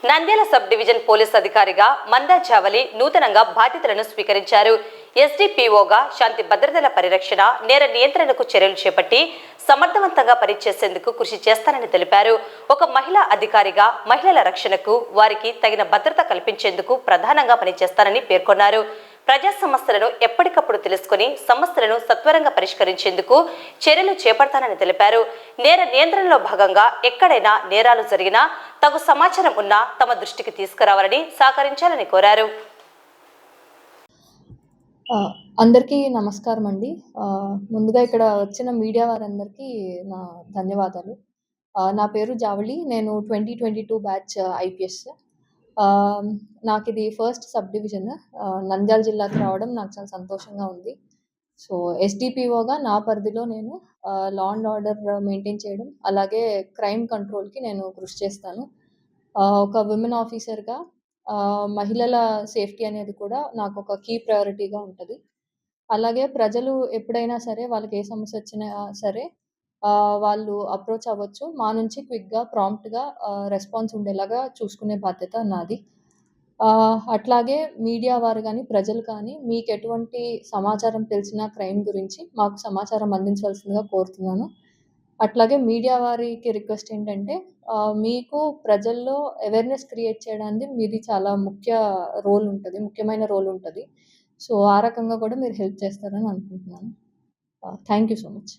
Nandyal sub division police అధికారిగా మందా చావలి నూతనంగా బాధ్యతలను స్వీకరించారు. ఎస్డిపిఓగా శాంతి భద్రతల పరిరక్షణ, నేర నియంత్రణకు చర్యలు చేపట్టి సమర్థవంతంగా పనిచేసేందుకు కృషి చేస్తానని తెలిపారు. ఒక మహిళా అధికారిగా మహిళల రక్షణకు, వారికి తగిన భద్రత కల్పించేందుకు ప్రధానంగా పనిచేస్తానని పేర్కొన్నారు. ప్రజా సమస్యలను ఎప్పటికప్పుడు తెలుసుకుని సమస్యలను సత్వరంగా పరిష్కరించేందుకు చర్యలు చేపడతానని తెలిపారు. నేర నియంత్రణలో భాగంగా ఎక్కడైనా నేరాలు జరిగినా తగు సమాచారం ఉన్నా తమ దృష్టికి తీసుకురావాలని సహకరించాలని కోరారు. అందరికీ నమస్కారం అండి. ముందుగా ఇక్కడ వచ్చిన మీడియా వారందరికీ నా ధన్యవాదాలు. నా పేరు జావళి. నేను 2022 బ్యాచ్ ఐపీఎస్. నాకిది ఫస్ట్ సబ్ డివిజన్. నంద్యాల జిల్లాకి రావడం నాకు చాలా సంతోషంగా ఉంది. సో, ఎస్డిపిఓగా నా పరిధిలో నేను లా అండ్ ఆర్డర్ మెయింటైన్ చేయడం, అలాగే క్రైమ్ కంట్రోల్‌కి నేను కృషి చేస్తాను. ఒక విమెన్ ఆఫీసర్‌గా మహిళల సేఫ్టీ అనేది కూడా నాకొక కీ ప్రయారిటీగా ఉంటది. అలాగే ప్రజలు ఎప్పుడైనా సరే వాళ్ళకి ఏ సమస్య వచ్చినా సరే వాళ్ళు అప్రోచ్ అవ్వచ్చు. మా నుంచి క్విక్‌గా, ప్రాంప్ట్‌గా రెస్పాన్స్ ఉండేలాగా చూసుకునే బాధ్యత నాది. అట్లాగే మీడియా వారు గానీ, ప్రజలు కానీ మీకెటువంటి సమాచారం తెలిసినా క్రైమ్ గురించి మాకు సమాచారం అందించవలసిందిగా కోరుతున్నాను. అట్లాగే మీడియా వారికి రిక్వెస్ట్ ఏంటంటే మీకు ప్రజల్లో అవేర్‌నెస్ క్రియేట్ చేయడానికి మీది చాలా ముఖ్యమైన రోల్ ఉంటది. సో, ఆ రకంగా కూడా మీరు హెల్ప్ చేస్తారని అనుకుంటున్నాను. Thank you so much.